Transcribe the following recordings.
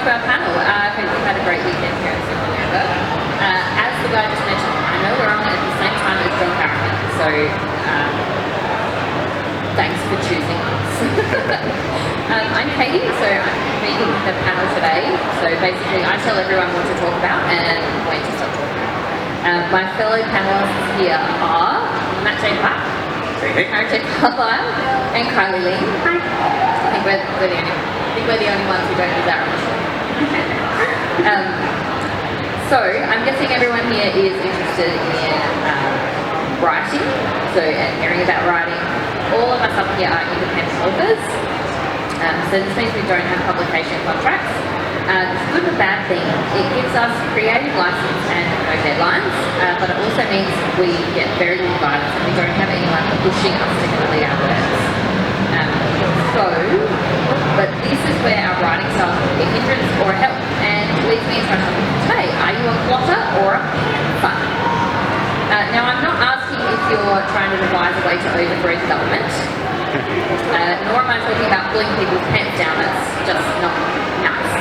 to our panel. I hope you've had a great weekend here at Supernova. As the guy just mentioned, I know we're on at the same time as John Harrington, so thanks for choosing us. I'm Katie, so I'm leading the panel today. So basically I tell everyone what to talk about and when to stop talking. My fellow panelists here are Matt J. Park, Aaron J. Carlisle, and Kylie Lee. Hi. I think we're the only ones who don't use our initials. So I'm guessing everyone here is interested in writing, and hearing about writing. All of us up here are independent authors, so this means we don't have publication contracts. It's a good and bad thing. It gives us creative license and no deadlines, but it also means we get very little guidance and we don't have anyone pushing us to complete our works. But this is where our writing style can be a hindrance or a help, and leads me into our topic today. Are you a plotter or a pantser? Now, I'm not asking if you're trying to devise a way to overthrow the government, nor am I talking about pulling people's pants down. That's just not nice.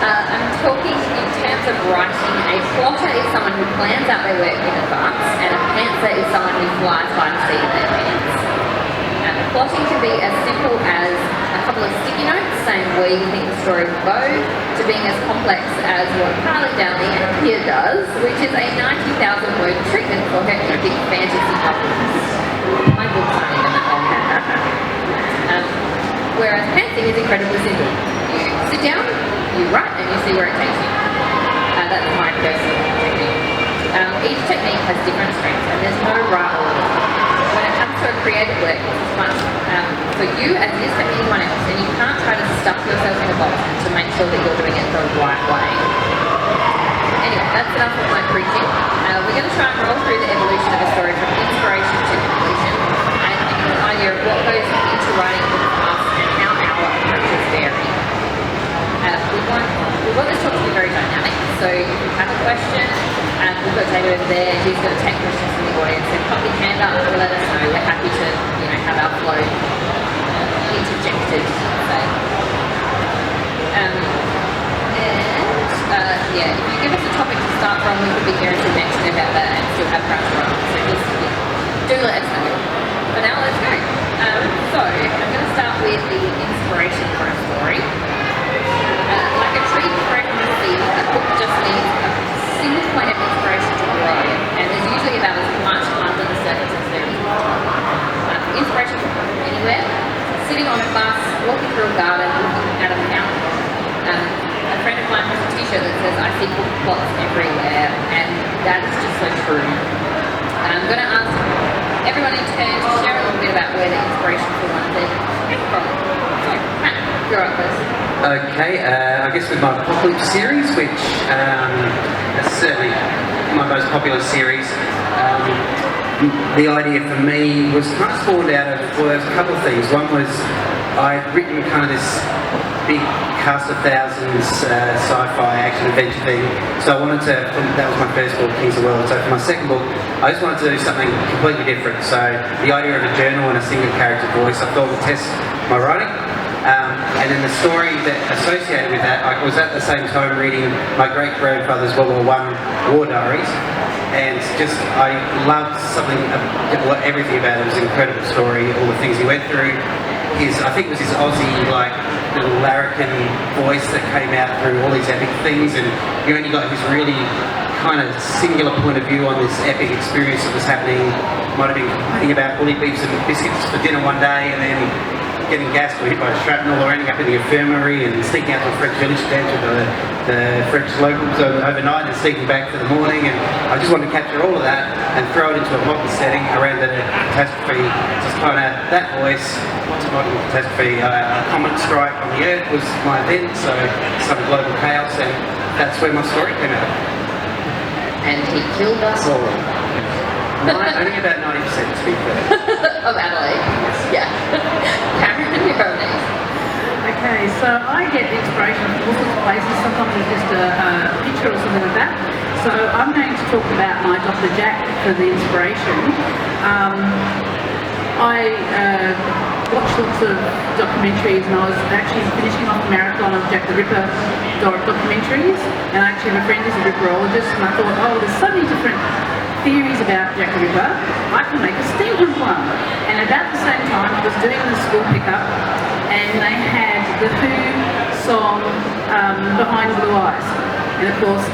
I'm talking in terms of writing. A plotter is someone who plans out their work in advance, and a pantser is someone who flies by the seat of their pants. Plotting can be as simple as a couple of sticky notes saying where you think the story will go, to being as complex as what Carly down the end here does, which is a 90,000 word treatment for her epic fantasy novels. My book's not even that long. Whereas pantsing is incredibly simple. You sit down, you write, and you see where it takes you. That's my personal technique. Each technique has different strengths, and there's no right order. When it comes to a creative work, it's much for you as it is for anyone else, and you can't try to stuff yourself in a box to make sure that you're doing it the right way. Anyway, that's enough of my preaching. We're going to try and roll through the evolution of a story from inspiration to completion, and give you an idea of what goes into writing for us and how our approaches vary. We want this talk to be very dynamic, so if you have a question, we've got David over there who's going to take questions from the audience, so pop your hand up and let us know. We're happy to have our flow interjected, say. If you give us a topic to start from, we could be here until next year about that and still have crowds around, so just do let us know. For now, let's go. So I'm going to start with the inspiration for a story. Like a tree growing from the seed, a book just needs a single point of inspiration to grow, and there's usually about as much under the surface as there is. Inspiration can come from anywhere. Sitting on a bus, walking through a garden, looking at a mountain. A friend of mine has a t-shirt that says, "I see book plots everywhere," and that is just so true. I'm going to ask everyone in turn to share a little bit about where the inspiration for one thing came from. So, Matt, you're up first. Okay, I guess with my Apocalypse series, which is certainly my most popular series, the idea for me was kind of spawned out of, well, there's a couple of things. One was I'd written kind of this big cast of thousands sci-fi action adventure thing, so I wanted to, that was my first book, Kings of the World, so for my second book I just wanted to do something completely different. So the idea of a journal and a single character voice I thought would test my writing. And then the story that associated with that, I was at the same time reading my great-grandfather's World War I war diaries, and just I loved everything about it. It was an incredible story, all the things he went through. I think it was his Aussie, little larrikin voice that came out through all these epic things, and you only got his really kind of singular point of view on this epic experience that was happening. Might have been complaining about bully beefs and biscuits for dinner one day, and then getting gassed or hit by a shrapnel, or ending up in the infirmary and sneaking out to a French village to dance with the French locals overnight and sneaking back for the morning. And I just wanted to capture all of that and throw it into a modern setting around the catastrophe. Just kind of that voice. What's a modern catastrophe? A comet strike on the Earth was my event, so some global chaos, and that's where my story came out. And he killed us all. Only about 90% to be fair. Of Adelaide? Yeah. Cameron, you're up next. Okay, so I get inspiration from all sorts of places. Sometimes it's just a picture or something like that. So I'm going to talk about my Dr. Jack for the inspiration. I watched lots of documentaries, and I was actually finishing off a marathon of Jack the Ripper documentaries, and I actually have a friend who's a ripperologist, and I thought, oh, there's so many different theories about Jack the Ripper, I can make a steampunk one. And about the same time, I was doing the school pickup, and they had the Who song, Behind Blue Eyes. And of course,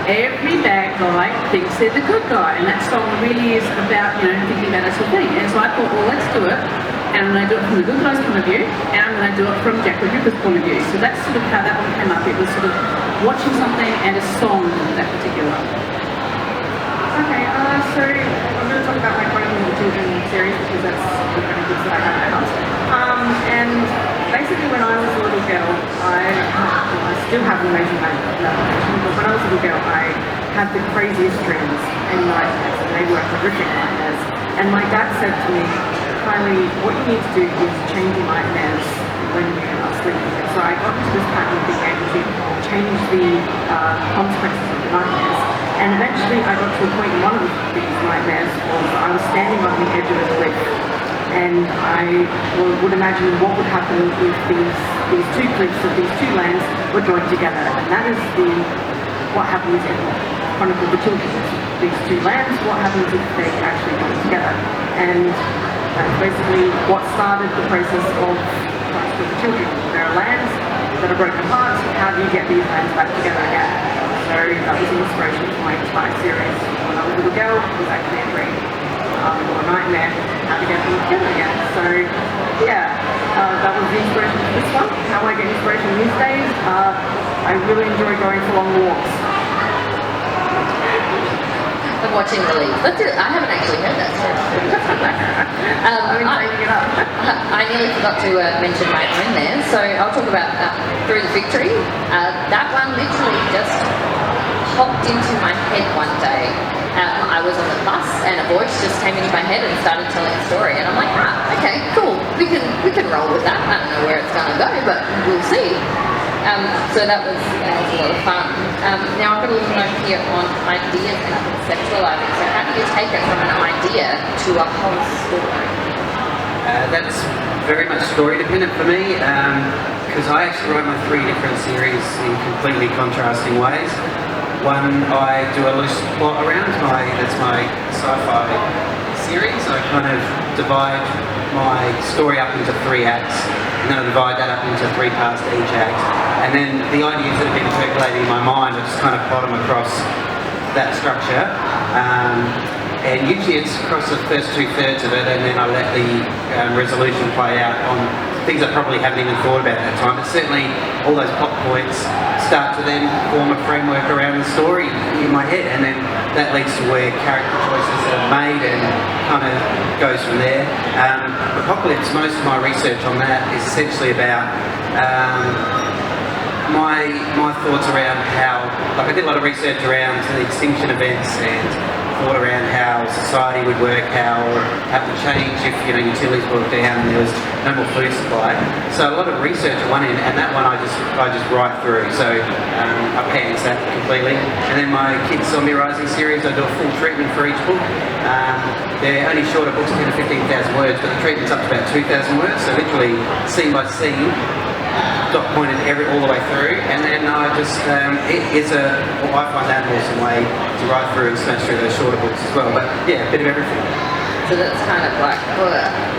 every bad guy thinks they're the good guy, and that song really is about, thinking about that sort of thing. And so I thought, well, let's do it, and I'm going to do it from the good guy's point of view, and I'm going to do it from Jack the Ripper's point of view. So that's sort of how that one came up. It was sort of watching something and a song that particular. Okay, so I'm going to talk about my Chronicles of the Children series because that's the kind of books that I have now. And basically when I was a little girl, I still have an amazing imagination, but when I was a little girl, I had the craziest dreams and nightmares, and they were horrific nightmares. And my dad said to me, Kylie, what you need to do is change your nightmares when you are sleeping. And so I got into this pattern of being able to change the consequences of the nightmares. And eventually I got to a point in one of these nightmares was I was standing on the edge of a cliff, and I would imagine what would happen if these two cliffs of these two lands were joined together. And that is what happens in Chronicle of the Children. These two lands, what happens if they actually join together? And that's basically what started the process of Chronicle of the Children. There are lands that are broken apart. How do you get these lands back together again? So that was an inspiration for my entire series. When I was a little girl, it was actually a dream or a nightmare, how to get them together again. So yeah, that was the inspiration for this one. How I get inspiration these days, I really enjoy going for long walks. I'm watching the leaves. That's it. I haven't actually heard that story. I've been saving it up. I nearly forgot to mention my own there, so I'll talk about Through the Victory. That one literally just popped into my head one day. I was on the bus and a voice just came into my head and started telling a story, and I'm like, okay, cool, we can roll with that. I don't know where it's gonna go, but we'll see. So that was a lot of fun. Now I've got a little note here on ideas and conceptualizing. So how do you take it from an idea to a whole story? That's very much story dependent for me, because I actually write my 3 different series in completely contrasting ways. One I do a loose plot around, that's my sci-fi series. I kind of divide my story up into 3 acts, and then I divide that up into 3 parts to each act. And then the ideas that have been circulating in my mind, I just kind of plot them across that structure. And usually it's across the first 2/3 of it, and then I let the resolution play out on things I probably haven't even thought about at that time. But certainly all those plot points start to then form a framework around the story in my head, and then that leads to where character choices are made and kind of goes from there. Apocalypse, most of my research on that is essentially about my thoughts around how, like I did a lot of research around the extinction events and thought around how society would work, how it would change if utilities broke down and there was no more food supply. So a lot of research at one end, and that one I just write through. So I pants that completely. And then my Kids Zombie Rising series, I do a full treatment for each book. They're only shorter books, 10 to 15,000 words, but the treatment's up to about 2,000 words. So literally scene by scene, dot pointed all the way through, and then I just I find that an awesome way to write through and smash through those shorter books as well. But yeah, a bit of everything. So that's kind of like,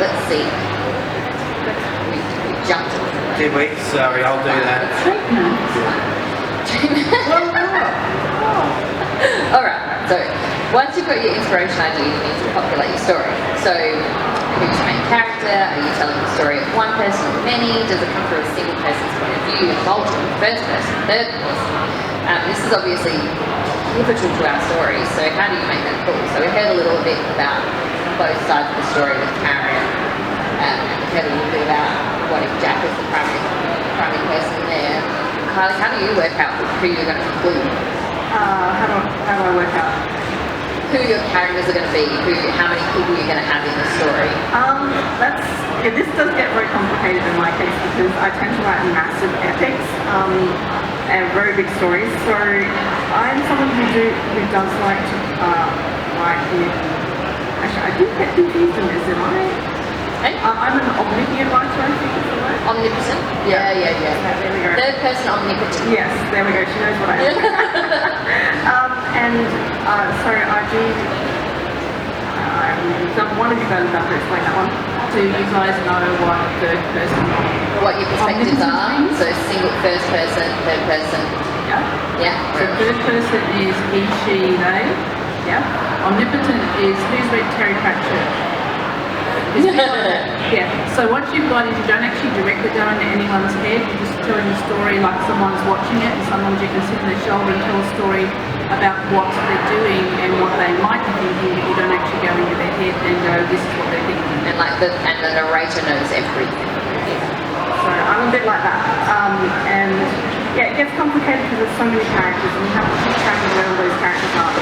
let's see. We jumped. Did we? Sorry, I'll do that. Alright, so once you've got your inspiration idea, you need to populate your story. So who's your main character? Are you telling the story of one person or many? Does it come through a single person's point of view, multiple, first person, third person? This is obviously pivotal to our story, so how do you make that cool? So we heard a little bit about both sides of the story with Karen, and we heard a little bit about what if Jack is the primary person there. Kylie, how do you work out who you're going to include? How do I work out? Who your characters are going to be, how many people you're going to have in the story. This does get very complicated in my case because I tend to write massive epics and very big stories. So I'm someone who does like to write in. Actually, I do get confused in this, am I? Hey? I'm an omniscient writer, I think is the word. Omnipotent? Yeah. There we go. Third person omnipotent. Yes, there we go. She knows what I am. So I do. One of you guys have to explain that one. Do you guys know what third person? What your perspectives Omnipotent are. means? So single, first person, third person. Yeah. Yeah. So third person is he, she, they. Yeah. Omnipotent is who's read Terry Pratchett? Yeah. So what you've got is you don't actually directly go into anyone's head. You're just telling the story like someone's watching it, and sometimes you can sit on their shoulder and tell a story about what they're doing and what they might be thinking, but you don't actually go into their head and go, this is what they're thinking. And the narrator knows everything. So I'm a bit like that. And yeah, it gets complicated because there's so many characters and you have to keep track of where all those characters are.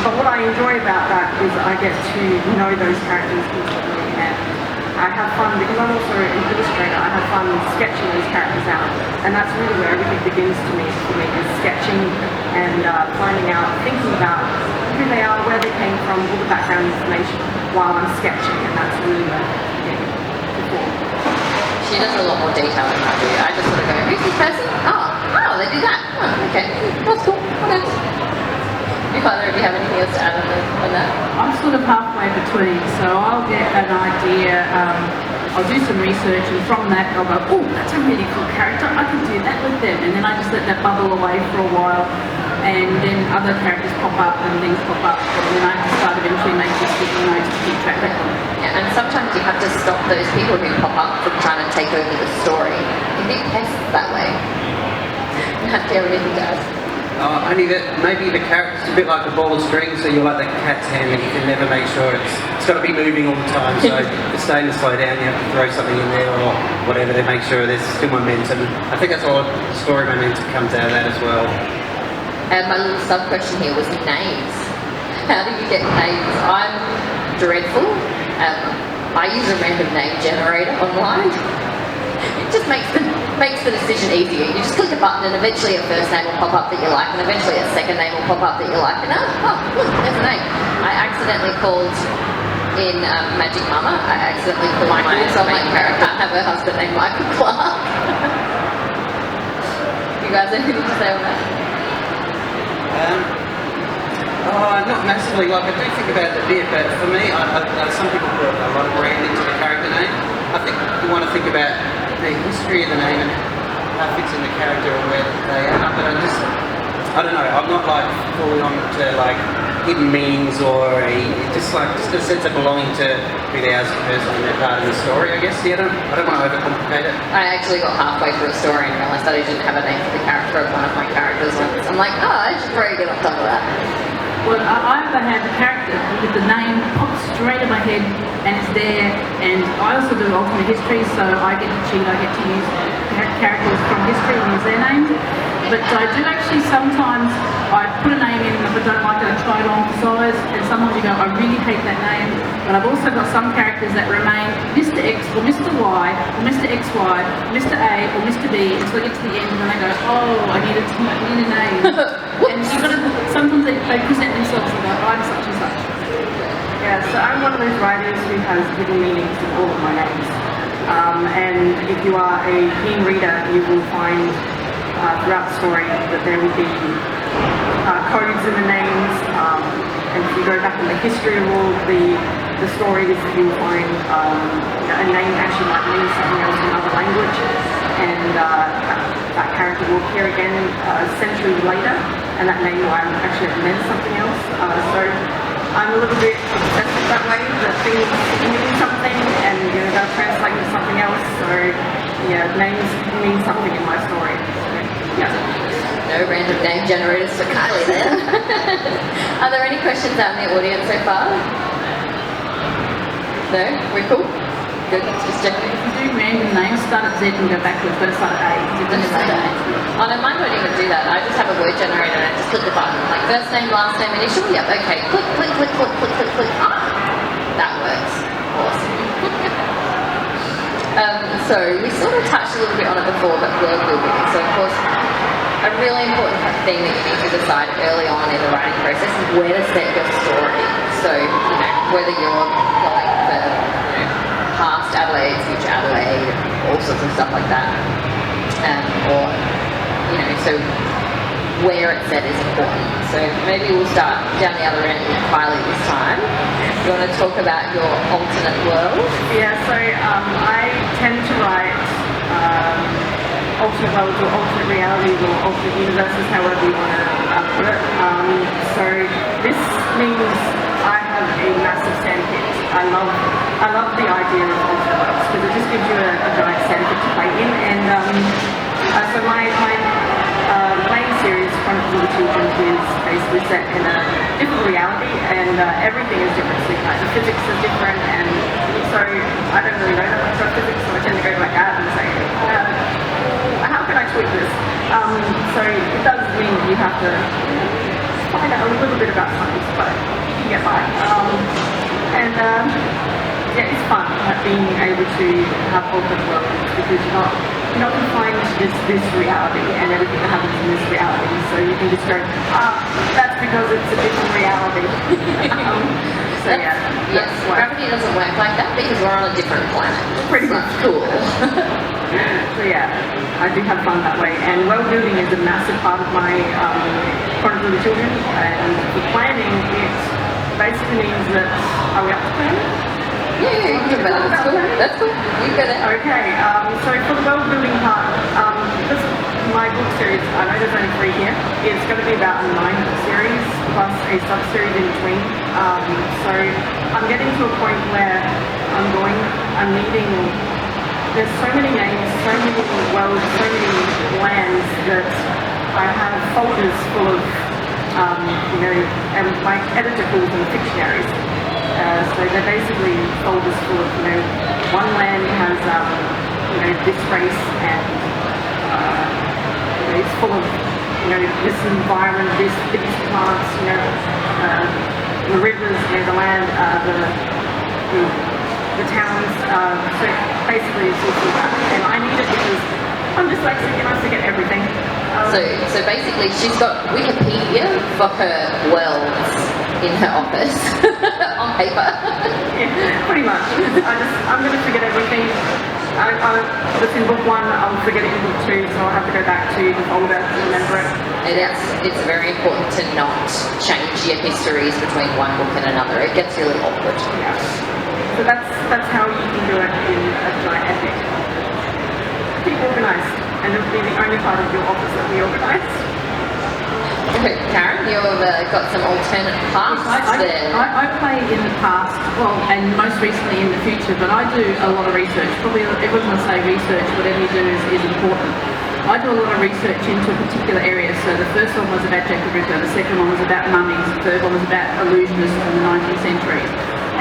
But what I enjoy about that is I get to know those characters intimately, and I have fun because I'm also an illustrator. I have fun sketching those characters out, and that's really where everything begins for me is sketching and finding out, thinking about who they are, where they came from, all the background information while I'm sketching, and that's really where I begin to form. She does a lot more detail than I do. I just sort of go, who's this person? Oh, they did that. Oh, okay. That's cool. What else? If either of you have anything else to add on that? I'm sort of halfway between, so I'll get an idea, I'll do some research, and from that I'll go, oh, that's a really cool character, I can do that with them, and then I just let that bubble away for a while, and then other characters pop up and things pop up, and then I can start eventually making sticky notes to keep track of them. Yeah, and sometimes you have to stop those people who pop up from trying to take over the story. You can be pests that way. You have to have anything to add. Only that maybe the character's a bit like a ball of string, so you're like the cat's hand and you can never make sure it's got to be moving all the time. So to stay and slow down, you have to throw something in there or whatever to make sure there's still momentum. I think that's all story momentum comes out of that as well. And my little sub question here was names. How do you get names? I'm dreadful. I use a random name generator online. It just makes the decision easier. You just click a button and eventually a first name will pop up that you like, and eventually a second name will pop up that you like, and look, there's a name. I accidentally called in Magic Mama, I accidentally called my main character, I have a husband named Michael Clark. You guys have anything to say on that? Not massively. Like I do think about it a bit, but for me, some people put a lot of brand into the character name. I think you want to think about the history of the name and how it fits in the character and where they are. But I don't know. I'm not like fully on to like hidden meanings or just a sense of belonging to who they are as a person and they're part of the story. I guess. Yeah, I don't want to overcomplicate it. I actually got halfway through a story and realised that I didn't have a name for the character of one of my characters once. I'm like, I should probably get on top of that. Well, I either have a character with the name pops straight in my head and it's there, and I also do alternate history, so I get to cheat, I get to use characters from history and use their names. But I do actually sometimes, I put a name in and if I don't like it, I try it on for size, and sometimes you go, I really hate that name. But I've also got some characters that remain Mr. X or Mr. Y or Mr. XY, Mr. A or Mr. B, until I get to the end and then I go, oh, I need a name. And you've got to, sometimes they present themselves and go, I'm such and such. Yeah, so I'm one of those writers who has hidden meanings in all of my names. And if you are a keen reader, you will find throughout the story that there will be codes in the names. And if you go back in the history of all the stories, you will find a name actually might mean something else in another language. And that character will appear again centuries later, and that name will actually mean something else. So I'm a little bit obsessed that way, that things mean something and they'll translate into something else. So yeah, names mean something in my story. So, yeah. No random name generators for Kylie then. Are there any questions out in the audience so far? No? We're cool? Good, just checking. If you do random names, start at Z and go backwards, but start at A. Oh no, mine won't even do that. I just have a word generator and I just click the button. Like first name, last name, initial, yep, okay. Click, click, click, click, click, click, click. Ah! That works. Awesome. So we sort of touched a little bit on it before, but world building. So of course, a really important thing that you need to decide early on in the writing process is where to set your story. So, whether you're going for past Adelaide, future Adelaide, all sorts of stuff like that. Or, so where it's set is important. So maybe we'll start down the other end with Kylie this time. You want to talk about your alternate world? Yeah, so I tend to write alternate worlds or alternate realities or alternate universes, however you want to put it. So this means I have a massive sandpit. I love the idea of alternate worlds because it just gives you a giant sandpit to play in. And so my main series, Chronicles of the Children, is basically set in a different reality, and everything is different. So the physics is different, and so I don't really know that much about physics, so I tend to go to my dad and say, how can I tweak this? So it does mean you have to find out a little bit about science, but you can get by. Yeah, it's fun being able to have alternate worlds because you're not confined to this reality and everything that happens in this reality. So you can just go, that's because it's a different reality. Yes, gravity doesn't work like that because we're on a different planet. Pretty much. Cool. So yeah, I do have fun that way. And world building is a massive part of my Chronicles of the Children. And for planning, it basically means that, are we up to planning? Yeah, you can talk about that. That's cool. You go there. Okay, so for the world building part, this my book series, I know there's only 3 here. It's going to be about a 9-book series plus a sub-series in between. So I'm getting to a point where I'm needing, there's so many names, so many worlds, so many lands that I have folders full of, and my editor calls them fictionaries. So they're basically folders full of, one land has, this race and, it's full of, this environment, these plants, the rivers, the land, the towns. So basically it's all of that. And I need it because I'm dyslexic and I forget everything. So basically she's got Wikipedia for her worlds in her office on paper. Yeah, pretty much. I'm going to forget everything. That's in book 1, I'll forget it in book 2, so I'll have to go back to the folder to remember it. And it's very important to not change your histories between one book and another. It gets really awkward. Yeah. So that's how you can do it in a giant epic. Keep organised, and it'll be the only part of your office that we organise. Okay, Karen, you've got some alternate paths there. I play in the past, and most recently in the future, but I do a lot of research. Probably everyone's going to say research, whatever you do is important. I do a lot of research into a particular area. So the first one was about Jack the Ripper, the second one was about mummies, the third one was about illusionists from the 19th century.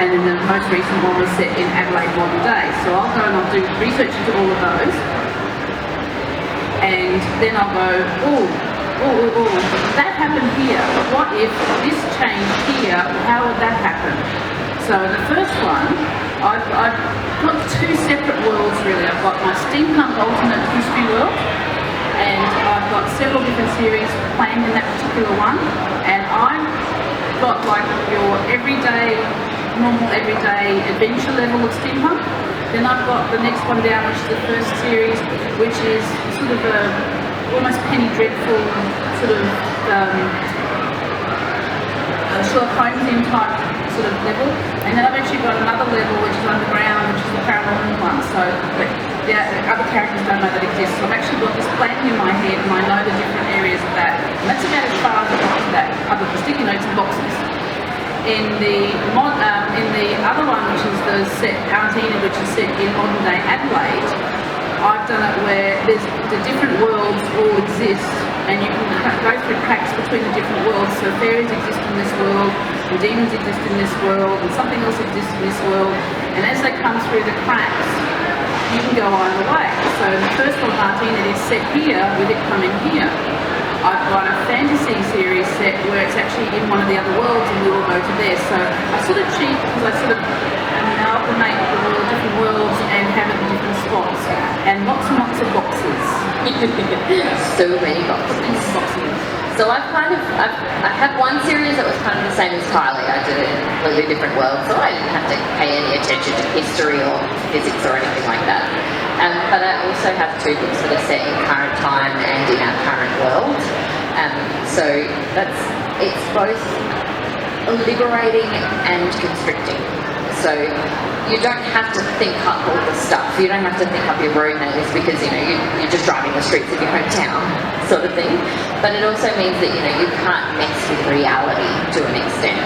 And then the most recent one was set in Adelaide modern day. So I'll go and I'll do research into all of those. And then I'll go, that happened here. What if this changed here? How would that happen? So the first one, I've got 2 separate worlds really. I've got my steampunk alternate history world, and I've got several different series planned in that particular one. And I've got like your normal everyday adventure level of steampunk. Then I've got the next one down, which is the first series, which is sort of a almost Penny Dreadful sort of Sherlock Holmes type sort of level. And then I've actually got another level which is underground, which is the paranormal one. So the other characters don't know that exists. So I've actually got this planning in my head and I know the different areas of that. And that's about as far as I've got to that, other than sticky notes and boxes. In the other one, which is the set Enid, which is set in modern day Adelaide, I've done it where the different worlds all exist, and you can go through cracks between the different worlds. So fairies exist in this world, and demons exist in this world, and something else exists in this world. And as they come through the cracks, you can go either way. So the first one, Enid, is set here with it coming here. I've got a fantasy series set where it's actually in one of the other worlds and we all go to there. So I sort of cheat because I sort of amalgamate the different worlds and have it in different spots. And lots and lots of boxes. So many boxes. So I had one series that was kind of the same as Kylie. I did it in a completely different world, so I didn't have to pay any attention to history or physics or anything like that. But I also have 2 books that are set in current time and in our current world. So it's both liberating and constricting. So you don't have to think up all the stuff. You don't have to think up your road names because you're just driving the streets of your hometown, sort of thing. But it also means that you can't mess with reality to an extent.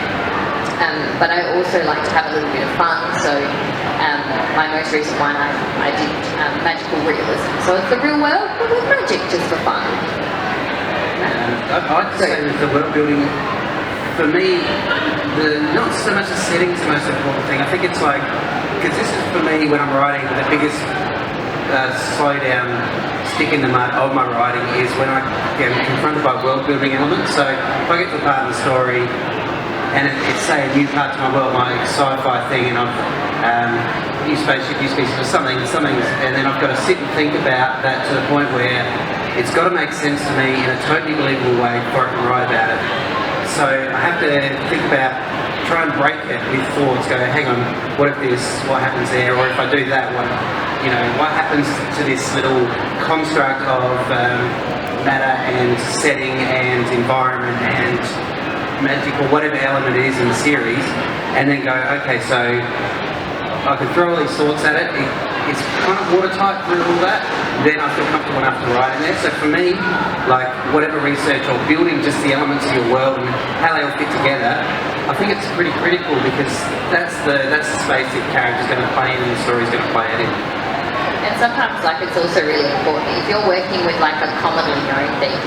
But I also like to have a little bit of fun. So my most recent one, I did magical realism. So it's the real world, but with magic, just for fun. I'd say with the world building, for me, not so much the setting's the most important thing. I think it's like, because this is for me when I'm writing, the biggest slow down, stick in the mud of my writing is when I get confronted by world building elements. So if I get to a part of the story and it's say a new part to my world, my sci-fi thing, and I've new spaceship, new species, or something, and then I've got to sit and think about that to the point where it's got to make sense to me in a totally believable way before I can write about it. So I have to think about, try and break it with thoughts, go, hang on, what if this, what happens there, or if I do that, what happens to this little construct of matter and setting and environment and magic or whatever element it is in the series, and then go, okay, so I can throw all these thoughts at it, it's kind of watertight through all that, then I feel comfortable enough to write in there. So for me, like whatever research or building just the elements of your world and how they all fit together, I think it's pretty critical because that's the space that character's going to play in and the story's going to play it in. And sometimes, it's also really important. If you're working with a commonly known theme,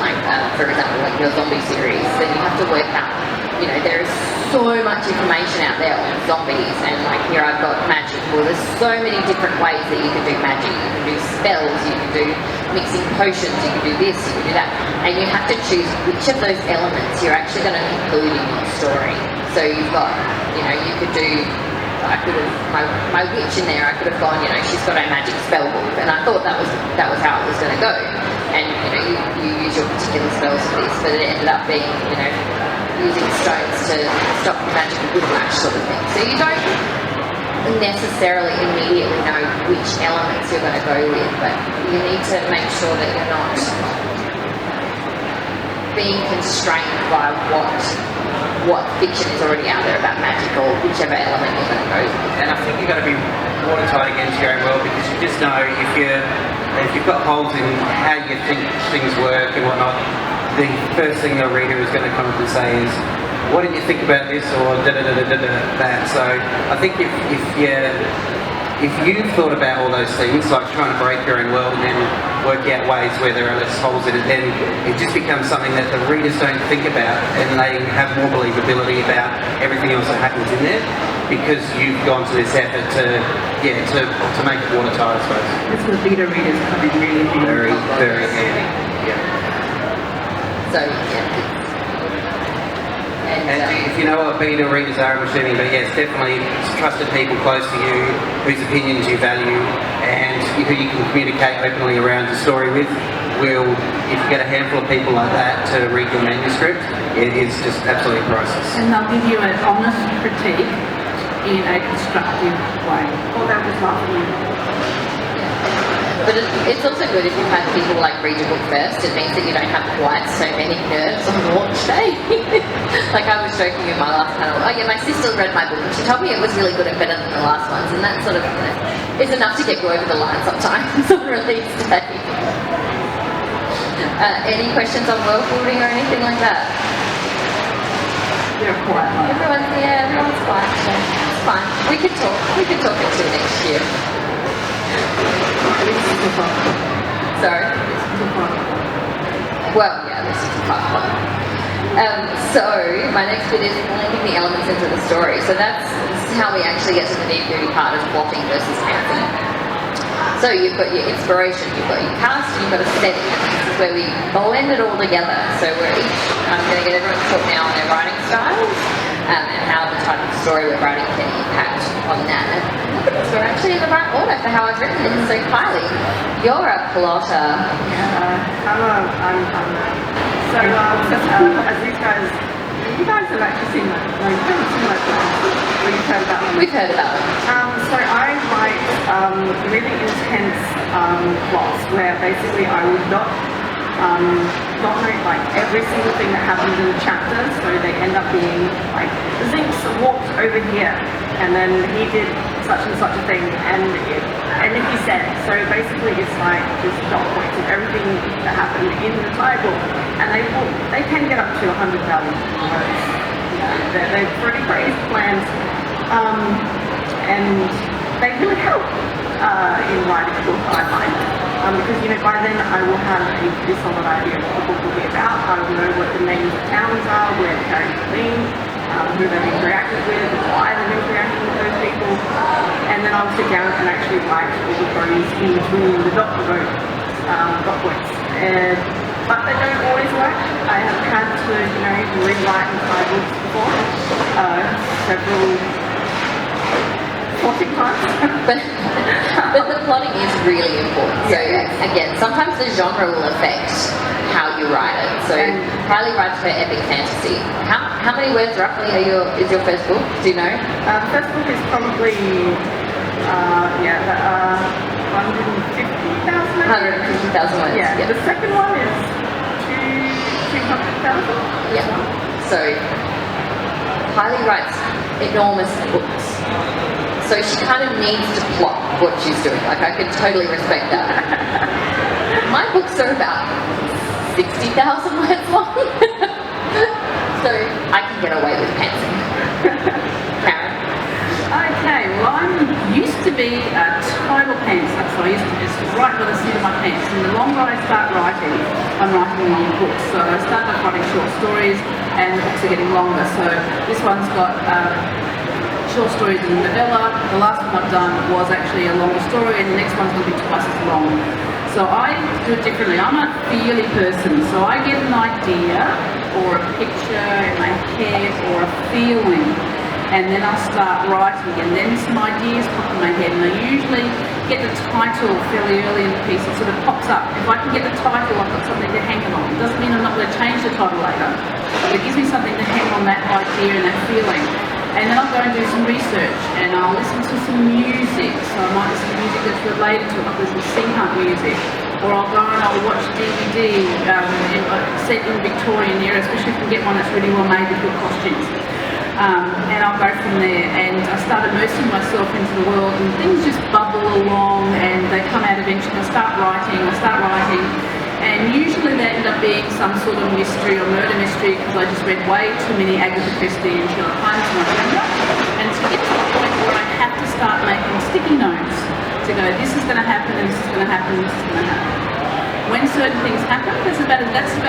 for example, your zombie series, then you have to work out. There is so much information out there on zombies, and here I've got magic. Well, there's so many different ways that you can do magic. You can do spells, you can do mixing potions, you can do this, you can do that, and you have to choose which of those elements you're actually going to include in your story. So you've got, you could do. I could have my witch in there. I could have gone, she's got a magic spell book, and I thought that was how it was going to go. And you use your particular spells for this, but it ended up being, using stones to stop magical whiplash sort of thing. So you don't necessarily immediately know which elements you're going to go with, but you need to make sure that you're not being constrained by what fiction is already out there about magic or whichever element you're going to go with. And I think you've got to be watertight against your own world because you just know if you've got holes in how you think things work and whatnot, the first thing the reader is going to come up and say is, what did you think about this, or that. So I think if you've thought about all those things, like trying to break your own world and then work out ways where there are less holes in it, then it just becomes something that the readers don't think about, and they have more believability about everything else that happens in there because you've gone to this effort to make it watertight, I suppose. That's where beta readers come in really handy. Very, very handy. Yeah. So yeah. And if you know what beta readers are, I'm assuming, but yes, definitely trusted people close to you, whose opinions you value, and who you can communicate openly around your story with. If you get a handful of people like that to read your manuscript, it is just absolutely priceless. And they'll give you an honest critique in a constructive way. Or they'll just laugh at you. But it's also good if you've had people read your book first. It means that you don't have quite so many nerves on launch day. I was joking in my last panel, oh yeah, my sister read my book and she told me it was really good and better than the last ones, and that sort of is enough to get you over the line sometimes on release day. Any questions on world building or anything like that? They're quiet. Everyone's quiet. So it's fine. We could talk until next year. Sorry? Well, yeah, this is a tough one. So my next bit is linking the elements into the story. So this is how we actually get to the nitty-gritty part of plotting versus pantsing. So you've got your inspiration, you've got your cast, you've got a setting, and this is where we blend it all together. So I'm going to get everyone to talk now on their writing styles and how the type of story we're writing can impact on that. And look at this, we're actually in the right order for how I've written this. So Kylie, you're a plotter. Yeah, I'm a So, as these guys, you guys have actually seen that. No, you haven't seen that. We've heard about them. We've heard about it. So I write really intense plots where basically I would not note like every single thing that happens in the chapter, so they end up being like Zinx walked over here and then he did such and such a thing and he said, so basically it's like just dot points of everything that happened in the entire book, and they can get up to 100,000 words. They're pretty crazy plans, and they really help in writing a book, I find. Because, you know, by then I will have a pretty solid idea of what the book will be about. I will know what the names of towns are, where the characters have been, who they've interacted with, why they've interacted with those people. And then I'll sit down and actually write all the stories in between the dot points. But they don't always work. I have had to, you know, rewrite entire books before. Several plotting times. But the plotting is really important. So again, sometimes the genre will affect how you write it. So Kylie writes her epic fantasy. How many words roughly is your first book? Do you know? The first book is probably 150,000. 150,000 words. Yeah. Yep. The second one is 200,000. Yeah. So Kylie writes enormous books. So she kind of needs to plot what she's doing. Like, I could totally respect that. My books are about 60,000 words long. So I can get away with pantsing. Karen? Okay, well, I used to be a total pantser, so I used to just write by the seat of my pants. And the longer I start writing, I'm writing long books. So I started off writing short stories, and the books are getting longer. So this one's got short stories and novella. The last one I've done was actually a longer story, and the next one's going to be twice as long. So I do it differently. I'm a feely person, so I get an idea or a picture in my head or a feeling, and then I'll start writing, and then some ideas pop in my head, and I usually get the title fairly early in the piece. It sort of pops up. If I can get the title, I've got something to hang it on. It doesn't mean I'm not going to change the title later, but it gives me something to hang on that idea and that feeling. And then I'll go and do some research, and I'll listen to some music. So I might listen to music that's related to it, like listen to steampunk music. Or I'll go and I'll watch DVD set in Victorian era, especially if you can get one that's really well made with good costumes. And I'll go from there, and I start immersing myself into the world, and things just bubble along, and they come out eventually. I start writing, and usually they end up being some sort of mystery or murder mystery, because I just read way too many Agatha Christie and Sherlock Holmes when I was younger. And to get to the point where I have to start making sticky notes to go, this is going to happen, and this is going to happen, and this is going to happen. When certain things happen, that's about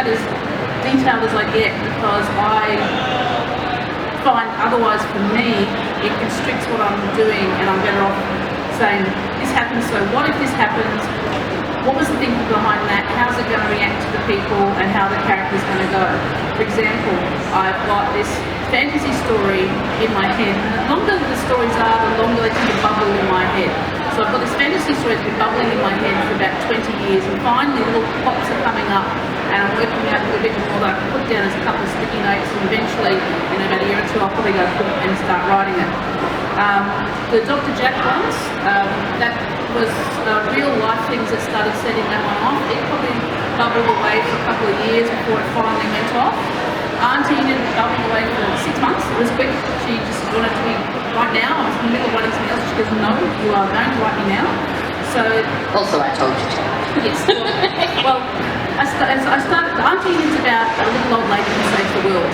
as detailed as I get, because I find otherwise for me it constricts what I'm doing, and I'm better off saying, this happens, so what if this happens? What was the thinking behind that? How's it going to react to the people, and how the character's going to go? For example, I've got this fantasy story in my head, and the longer the stories are, the longer they tend to bubble in my head. So I've got this fantasy story that's been bubbling in my head for about 20 years, and finally little pops are coming up, and I'm working out a little bit more that I can put down as a couple of sticky notes, and eventually, in about a year or two, I'll probably go and start writing it. The Dr. Jack ones, that was real life things that started setting that one off. It probably bubbled away for a couple of years before it finally went off. Auntie Enid bubbled away for 6 months. It was quick. She just wanted to be right now. I was in the middle of writing something else. She goes, no, you are going to write me now. So Also, I told you to. yes. Well, I started. Auntie Enid's about a little old lady who saves the world.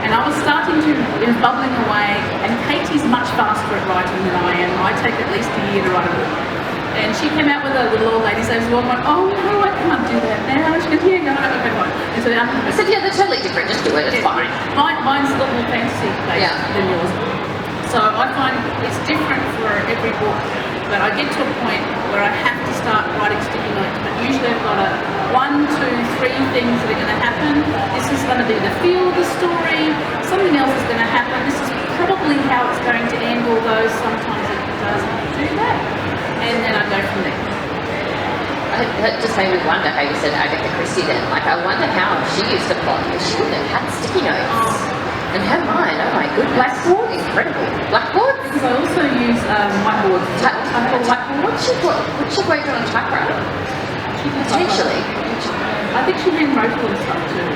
And I was starting to, it was bubbling away, and Katie's much faster at writing than I am. I take at least a year to write a book. And she came out with a little old lady saves the world. I'm like, oh no, I can't do that now. She goes, yeah, okay, fine. And so I said, yeah, they're totally different. Just do it. It's fine. Mine's a little more fantasy based than yours. So I find it's different for every book. But I get to a point where I have to start writing sticky notes. But usually I've got 1, 2, 3 things that are going to happen. This is going to be the feel of the story. Something else is going to happen. This is probably how it's going to end, although sometimes it doesn't do that. And then I go from there. that just made me wonder how you said Agatha Christie then. Like, I wonder how she used to plot, because she wouldn't have had sticky notes. And her mind, oh my goodness. Blackboard? Incredible. Blackboard? So I also use whiteboards. Would she worked on a typewriter? Potentially. I think she handwrote all the stuff too.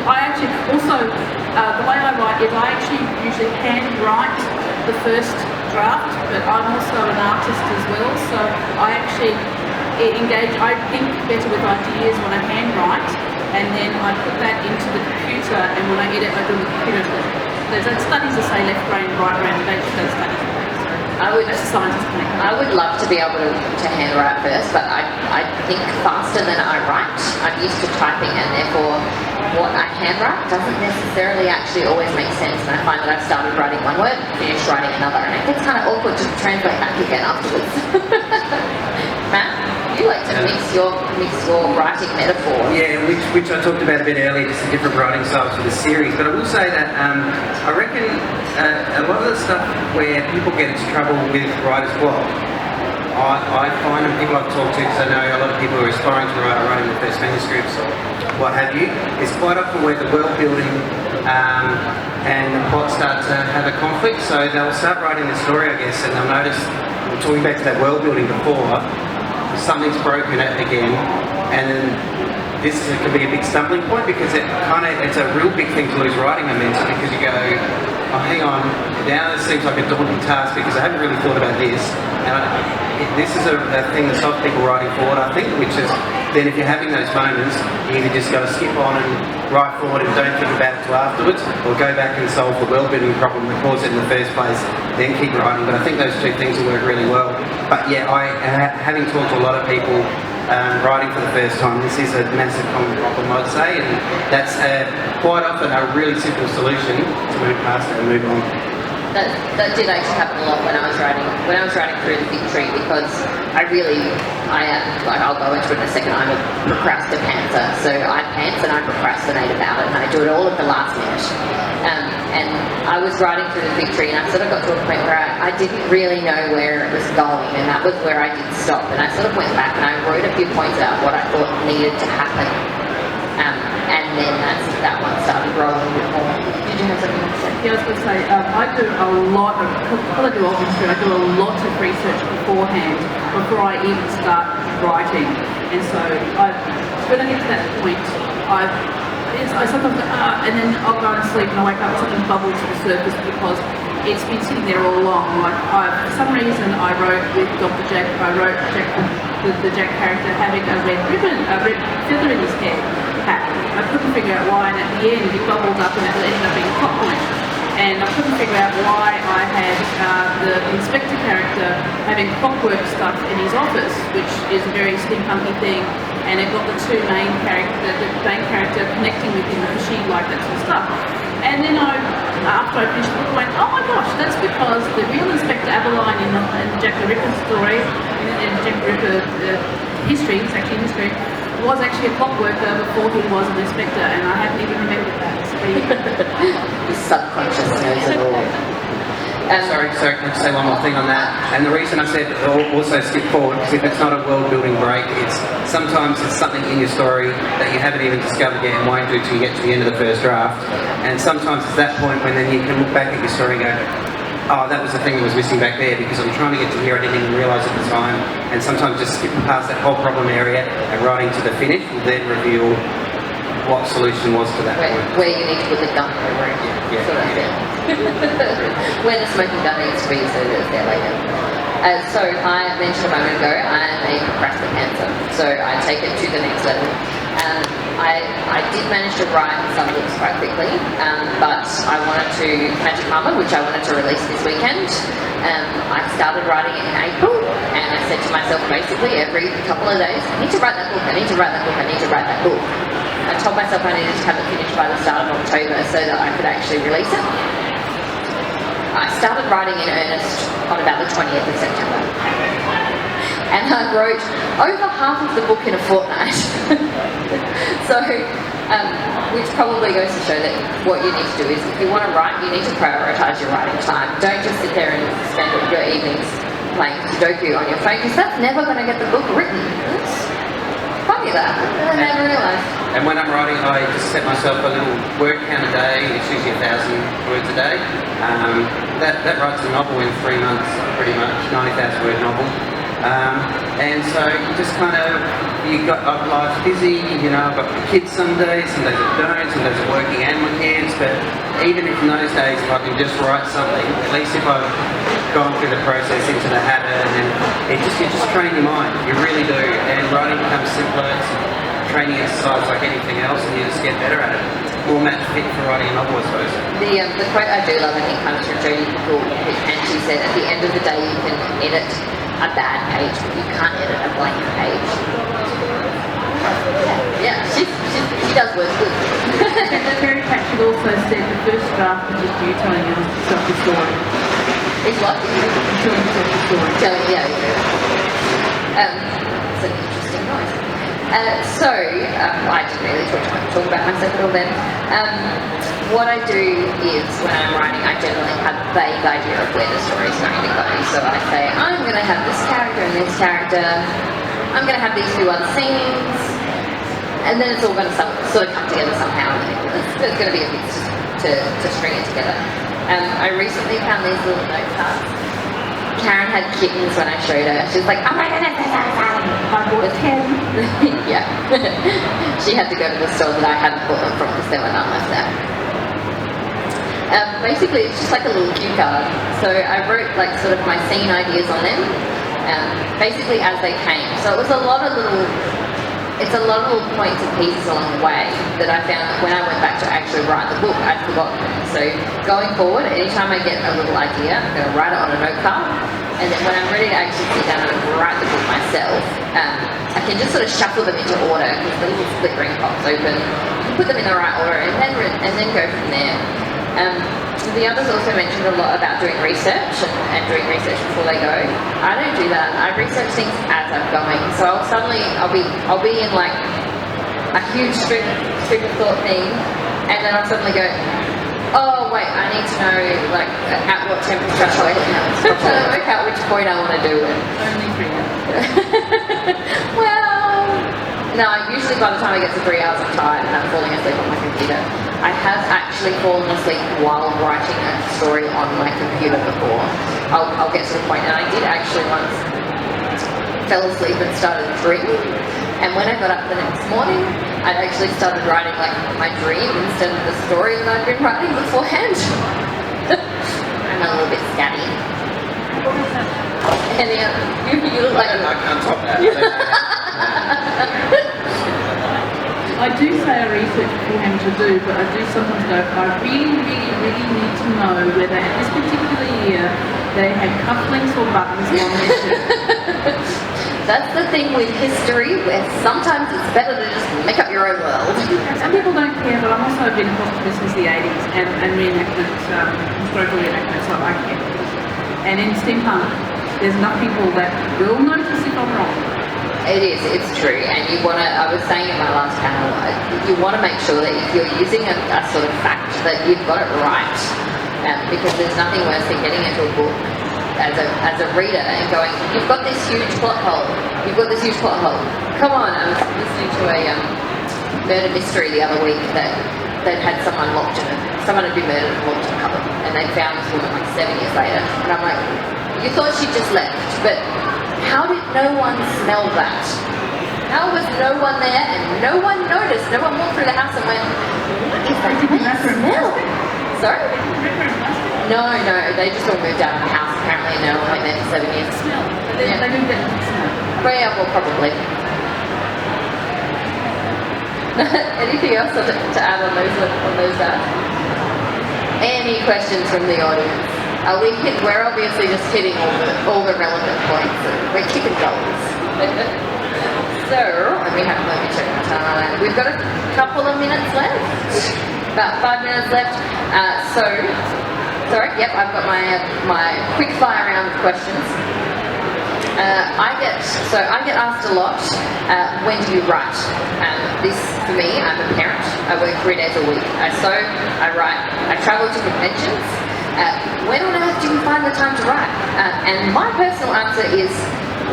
I actually, also, the way I write is I actually usually handwrite the first draft, but I'm also an artist as well, so I actually I think better with ideas when I handwrite, and then I put that into the computer, and when I edit, I do it with the computer. There's studies that say left brain, right brain, they just don't study. I would love to be able to handwrite first, but I think faster than I write. I'm used to typing, and therefore what I handwrite doesn't necessarily actually always make sense. And I find that I've started writing one word, finished writing another, and it gets kind of awkward to translate back again afterwards. Matt, you like to mix your writing metaphors. Yeah, which I talked about a bit earlier, just the different writing styles for the series. But I will say that I reckon a lot of the stuff where people get into trouble with writer's block, I find, and people I've talked to, because I know a lot of people who are aspiring to write, are writing their first manuscripts or what have you, is quite often where the world building and the plot start to have a conflict. So they'll start writing the story, I guess, and they'll notice, talking back to that world building before, something's broken again, and then this can be a big stumbling point, because it's a real big thing to lose writing momentum, because you go, oh, hang on, now this seems like a daunting task because I haven't really thought about this, and this is a thing that stops people writing forward, I think, which is then if you're having those moments, you either just got to skip on and write forward and don't think about it till afterwards, or go back and solve the world building problem that caused it in the first place, then keep writing. But I think those two things will work really well. But yeah, having talked to a lot of people writing for the first time, this is a massive common problem, I'd say, and that's quite often a really simple solution to move past it and move on. That did actually happen a lot when I was writing through the Victory, because I'll go into it in a second. I'm a procrastinator, so I pants and I procrastinate about it, and I do it all at the last minute. And I was writing through the Victory, and I sort of got to a point where I didn't really know where it was going, and that was where I did stop. And I sort of went back and I wrote a few points out what I thought needed to happen, and then that one started rolling a bit more. Did you have something to say? Yeah, I was going to say, I do a lot of, because I do old history, I do a lot of research beforehand, before I even start writing. And so when I get to that point, I sometimes go, and then I'll go to sleep and I wake up and something bubbles to the surface because it's been sitting there all along. Like, for some reason I wrote with Dr. Jack, the Jack character having a red feather in his hair. I couldn't figure out why, and at the end it bubbled up and it ended up being a plot point. And I couldn't figure out why I had the inspector character having clockwork stuff in his office, which is a very steampunky thing, and it got the main character connecting with him because she liked that sort of stuff. And then after I finished the book, I went, oh my gosh, that's because the real Inspector Abeline in Jack the Ripper story, in Jack the Ripper history, it's actually history, was actually a clockworker before he was an inspector, and I hadn't even remembered that. So the subconscious knows it all. Sorry, can I just say one more thing on that? And the reason I said also skip forward, because if it's not a world-building break, sometimes it's something in your story that you haven't even discovered yet and won't do till you get to the end of the first draft. And sometimes it's that point when then you can look back at your story and go, oh, that was the thing that was missing back there, because I'm trying to get to here, I didn't even realise at the time. And sometimes just skipping past that whole problem area and writing to the finish will then reveal what solution was to that point. Where you need to put the gun over it, sort of thing. Where the smoking gun needs to be, so that it's there later. So I mentioned a moment ago, I am a procrastinator, so I take it to the next level. I did manage to write some books quite quickly, but I wanted to, Magic Mama, which I wanted to release this weekend, I started writing it in April, and I said to myself basically every couple of days, I need to write that book, I need to write that book, I need to write that book. I told myself I needed to have it finished by the start of October so that I could actually release it. I started writing in earnest on about the 20th of September. And I wrote over half of the book in a fortnight. So, which probably goes to show that what you need to do is, if you want to write, you need to prioritise your writing time. Don't just sit there and spend your evenings playing Sudoku on your phone, because that's never going to get the book written. popular. I never realised. And when I'm writing, I just set myself a little word count a day. It's usually 1,000 words a day. That writes a novel in 3 months, pretty much, 90,000 word novel. And so you just kind of, life's busy, you know, I've got kids some days I don't, some days I'm working and my kids, but even if in those days if I can just write something, at least if I've gone through the process into the habit, and you just train your mind, you really do, and writing becomes simpler, it's training exercise like anything else, and you just get better at it. More match fit for writing a novel, I suppose. The quote I do love, I think, comes from Jodie Picoult, and she said, at the end of the day you can edit a bad page, but you can't edit a blank page. Yeah, she does work good. Terry Pratchett also said the first draft is just you telling yourself the story. It's what? Telling yourself the story. Yeah. It's an interesting noise. I didn't really talk about myself at all then. What I do is, when I'm writing, I generally have a vague idea of where the story's going to go. So I say, I'm going to have this character and this character, I'm going to have these 2 other scenes, and then it's all going to sort of come together somehow. There's going to be a bit to string it together. I recently found these little note cards. Karen had kittens when I showed her. She was like, oh my goodness, that's exciting. I bought 10. Yeah. She had to go to the store that I hadn't bought them from because there were none left there. Basically, it's just like a little cue card. So I wrote like sort of my scene ideas on them, basically as they came. So it was a lot of little points and pieces along the way that I found that when I went back to actually write the book, I'd forgotten them. So going forward, anytime I get a little idea, I'm going to write it on a note card, and then when I'm ready to actually sit down and write the book myself, I can just sort of shuffle them into order because the little split ring pops open, put them in the right order, and then go from there. The others also mentioned a lot about doing research and doing research before they go. I don't do that. I research things as I'm going. So I'll be in like a huge stream of thought thing, and then I'll suddenly go, oh wait, I need to know like at what temperature I to work out which point I want to do it. Only 3 hours. Well, no, usually by the time I get to 3 hours I'm tired and I'm falling asleep on my computer. I have actually fallen asleep while writing a story on my computer before. I'll get to the point, and I did actually once fell asleep and started dreaming, and when I got up the next morning, I'd actually started writing like my dream instead of the story that I'd been writing beforehand. I'm a little bit scatty. And you look like I can't top that. I do say I research beforehand to do, but I do sometimes go, I really need to know whether at this particular year they had cufflinks or buttons on their shirt. That's the thing with history, where sometimes it's better to just make up your own world. Some people don't care, but I've also been involved in since the 80s and reenactment, historical reenactment, so I care. And in steampunk, there's enough people that will notice if I'm wrong. It is, it's true, and you want to, I was saying in my last panel, you want to make sure that if you're using a sort of fact that you've got it right, because there's nothing worse than getting into a book as a reader and going, you've got this huge plot hole, come on. I was listening to a murder mystery the other week that they'd had someone locked in it, someone had been murdered and locked in a cupboard, and they'd found this woman like 7 years later, and I'm like, you thought she just left, but how did no one smell that? How was no one there and no one noticed? No one walked through the house and went, what is that smell? Sorry? No, they just all moved out of the house apparently, and they're all went there for 7 years. Smell. They didn't get the smell. Yeah, well, probably. Anything else to add on those guys? Any questions from the audience? We're obviously just hitting all the relevant points. We're kicking goals. So, let me check my time. We've got a couple of minutes left. About 5 minutes left. Sorry, yep, I've got my quick fire round of questions. I get asked a lot, when do you write? This, for me, I'm a parent. I work 3 days a week. I sew, I write, I travel to conventions. When on earth do you find the time to write? And my personal answer is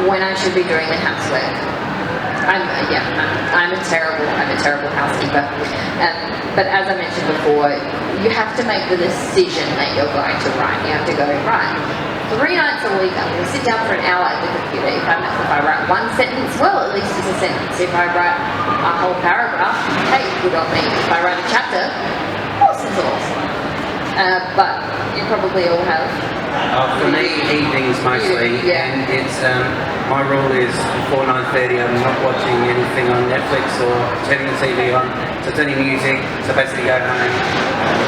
when I should be doing the housework. I'm a terrible housekeeper. But as I mentioned before, you have to make the decision that you're going to write. You have to go, right, 3 nights a week I'm going to sit down for an hour at the computer. If I write one sentence, well, at least it's a sentence. If I write a whole paragraph, hey, good on me. If I write a chapter, awesome. But you probably all have. For me, evenings mostly, and it's my rule is before 9:30 I'm not watching anything on Netflix or turning the TV on, so it's only music. So basically go home,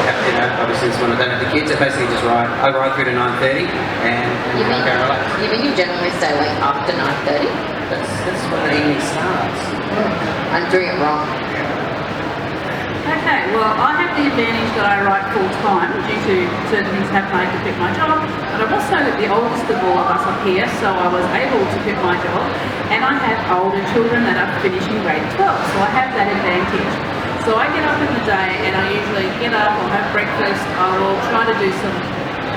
have dinner. Obviously, it's when I don't have the kids. I basically just write. I write through to 9:30, and I go relax. You mean you generally stay awake after 9:30? That's when the evening starts. I'm doing it wrong. Okay, well, I have the advantage that I write full time due to certain things happening to pick my job, but I'm also the oldest of all of us up here, so I was able to pick my job, and I have older children that are finishing grade 12, so I have that advantage. So I get up in the day, and I usually get up, I'll have breakfast, I will try to do some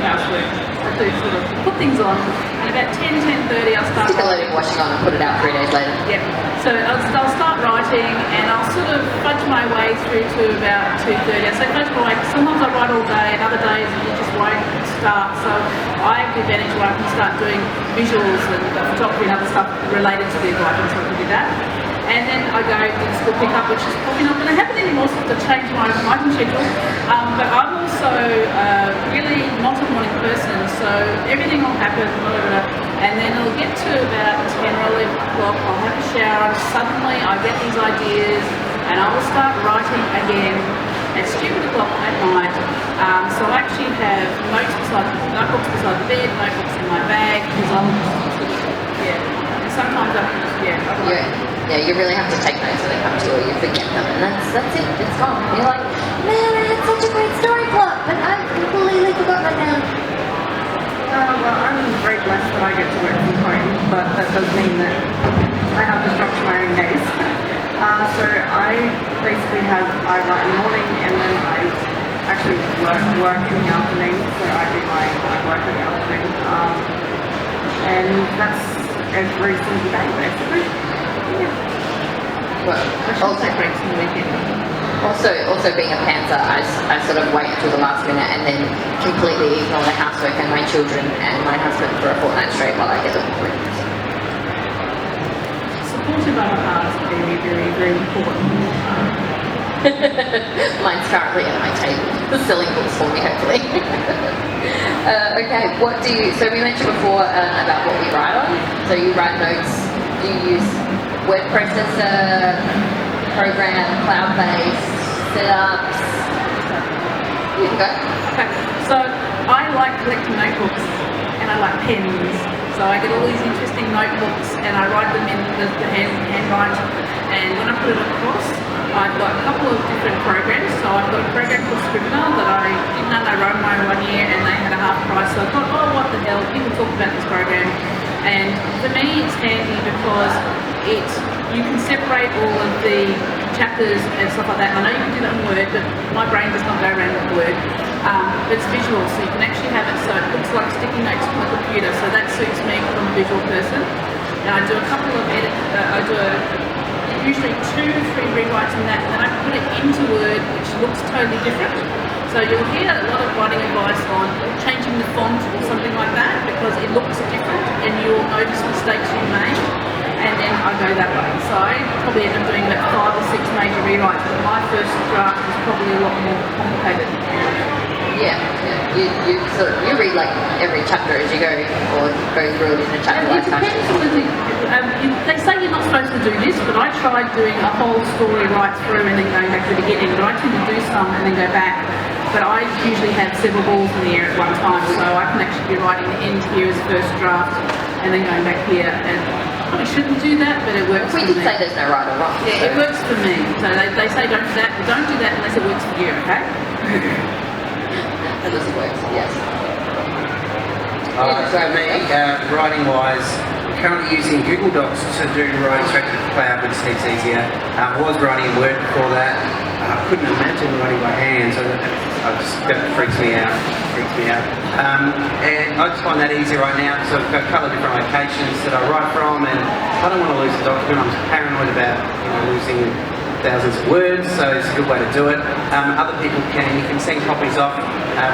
housework. I do sort of put things on, and about 10:30 I'll start Stick a load of washing on and put it out 3 days later. Yep. So I'll start writing, and I'll sort of fudge my way through to about 2:30. I say fudge my way, sometimes I write all day, and other days you just won't start. So I have the advantage where I can start doing visuals and photography and other stuff related to the writing, so I can do that. And then I go to the school pickup, which is probably not going to happen anymore since I've changed my writing schedule. But I'm also really not a morning person, so everything will happen, whatever. And then it'll get to about 10 or 11 o'clock, I'll have a shower, and suddenly I get these ideas, and I will start writing again at stupid o'clock at night. So I actually have notebooks beside the bed, notebooks in my bag, because I'm and sometimes Yeah, you really have to take notes when they come to you, or you forget them, and that's it, it's gone. You're like, man, I had such a great story plot, but I've completely forgotten it now. Well, I'm very blessed that I get to work from home, but that does mean that I have to structure my own days. So I basically I write in the morning, and then I actually work in the afternoon, so I do my work in the afternoon. And that's every single day, basically. Well, also breaks in the weekend. Also being a pantser, I sort of wait until the last minute and then completely ignore the housework and my children and my husband for a fortnight straight while I get them through. Supportive other parts are very, very, very important. Mine's currently at my table, selling books for me, hopefully. Okay, so we mentioned before about what we write on. So you write notes, do you use word processor, program, cloud-based, setups? You can go. Okay, so I like collecting notebooks, and I like pens. So I get all these interesting notebooks, and I write them in the handwrite. And when I put it across, I've got a couple of different programs. So I've got a program called Scrivener that I didn't know they run my 1 year, and they had a half price. So I thought, oh, what the hell? People talk about this program, and for me, it's handy because you can separate all of the chapters and stuff like that. I know you can do that in Word, but my brain does not go around with Word. But it's visual, so you can actually have it so it looks like sticky notes on the computer. So that suits me because I'm a visual person. And I do a couple of usually 2 or 3 rewrites in that, and then I put it into Word, which looks totally different. So you'll hear a lot of writing advice on changing the font or something like that because it looks different, and you'll notice mistakes you made. And then I go that way. So I probably end up doing about 5 or 6 major rewrites, but my first draft is probably a lot more complicated. Yeah. You read like every chapter as you go, or go through it in a chapter like fashion. They say you're not supposed to do this, but I tried doing a whole story right through and then going back to the beginning. But I tend to do some and then go back. But I usually have several balls in the air at one time, so I can actually be writing the end here as first draft and then going back here. And I shouldn't do that, but it works for me. We did say there's no right or wrong. Yeah, it works for me. So they say don't do that, but don't do that unless it works for you, okay? Unless it works, yes. For me, writing-wise, I'm currently using Google Docs to do writing straight to the cloud, which is easier. I was writing in Word before that. I couldn't imagine writing by hand, so That freaks me out. And I just find that easy right now. So I've got a couple of different locations that I write from, and I don't want to lose a document. I'm paranoid about losing thousands of words, so it's a good way to do it. Other people you can send copies off,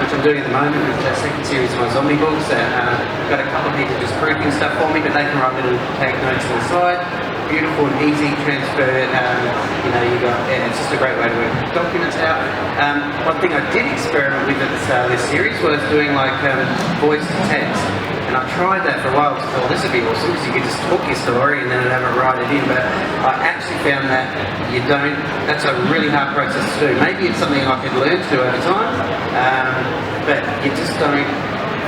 which I'm doing at the moment with the second series of my zombie books. I've got a couple of people just proofing stuff for me, but they can write little tag notes on the side. Beautiful and easy transfer. It's just a great way to work documents out. One thing I did experiment with at the start of this series was doing like voice to text. And I tried that for a while. I thought this would be awesome because you could just talk your story and then have it write it in. But I actually found that that's a really hard process to do. Maybe it's something I could learn to do over time, but you just don't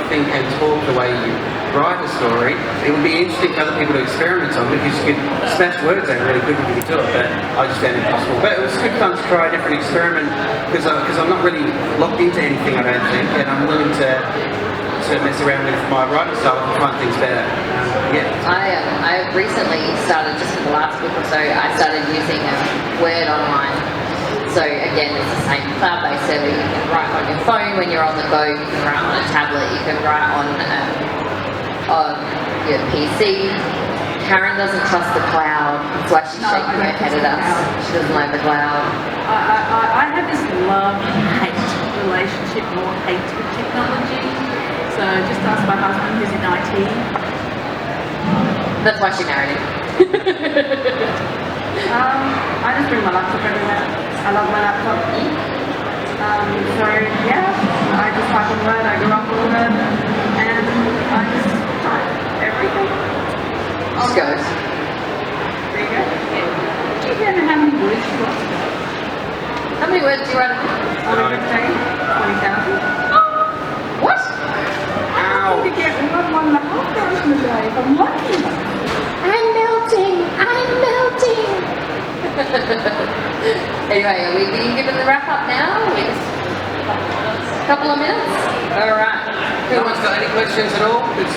think and talk the way you write a story. It would be interesting for other people to experiment on because you could smash words out really good if you could do it, but I just found it impossible. But it was good fun to try a different experiment because I'm not really locked into anything, I don't think, and I'm willing to mess around with my writing style and find things better. I recently started, just in the last week or so, I started using Word Online. So again, it's the same cloud-based server. You can write on your phone when you're on the go, you can write on a tablet, you can write on your PC. Karen doesn't trust the cloud. That's why she's shaking her head at us. She doesn't like the cloud. I have this love-hate relationship, more hate with technology. So just ask my husband who's in IT. That's why she married him. I just bring my laptop everywhere. I love my laptop. I just type on Word, I grew up on Word, and I just type everything. Just goes. There you go. Do you know how many words you write? How many words do you write? On a good day, 20,000. What? To get 1.5 thousand a day if I'm lucky. I'm melting! Anyway, are we being given the wrap up now? Yes. A couple of minutes? Alright. No one's got any questions at all? What did you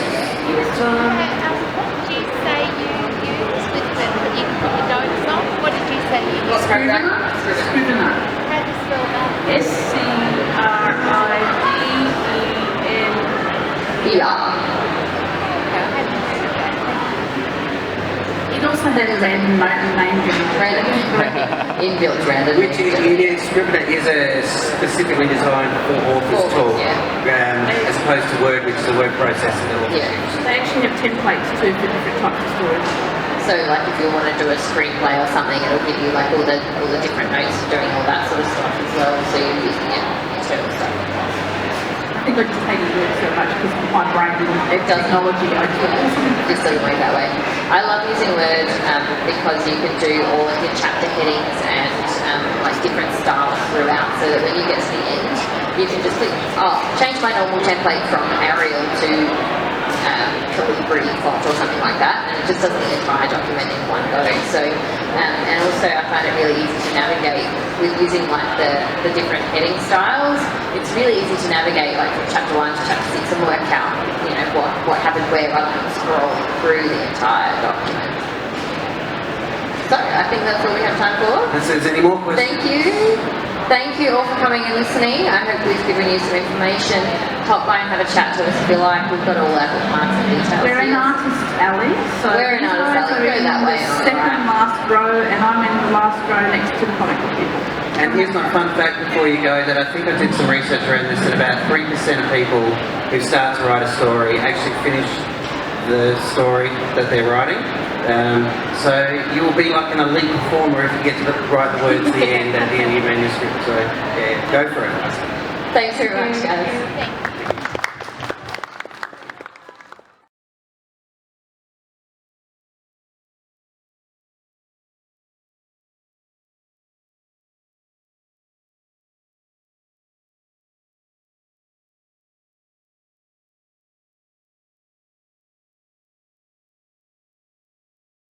say you used with the, you can put your notes on? What did you say you used? Scrivener. How do you spell that? Scrivener. Yeah. It also has a random name generator. Inbuilt random. Which Scrivener is specifically designed for authors tool, as opposed to Word, which is a word processor. Yeah. They actually have templates too for different types of storage. So like if you want to do a screenplay or something, it'll give you like all the different notes for doing all that sort of stuff as well. So you're using it internal stuff. I think I just hated Word so much because my brain didn't technology. I Just doesn't work that way. I love using Word because you can do all of your chapter headings and like different styles throughout, so that when you get to the end, you can just click, change my normal template from Arial to Calibri font or something like that, and it just does the entire document in one go. So, and also I find it really easy to navigate with using like the different heading styles. It's really easy to navigate like from chapter 1 to chapter 6 and work out, what happened where rather than scrolling through the entire document. So I think that's all we have time for. Unless there's any more questions. Thank you. Thank you all for coming and listening. I hope we've given you some information. Pop by and have a chat to us if you like. We've got all our bookmarks and details. We're in Artist Alley, so we're in Artist Alley. Go that way. The second last row, and I'm in the last row next to the comic book people. And here's my fun fact before you go, that I think I did some research around this, that about 3% of people who start to write a story actually finish the story that they're writing. So you'll be like an elite performer if you get to write the words at the end of your manuscript. So yeah, go for it. Thanks very much, guys.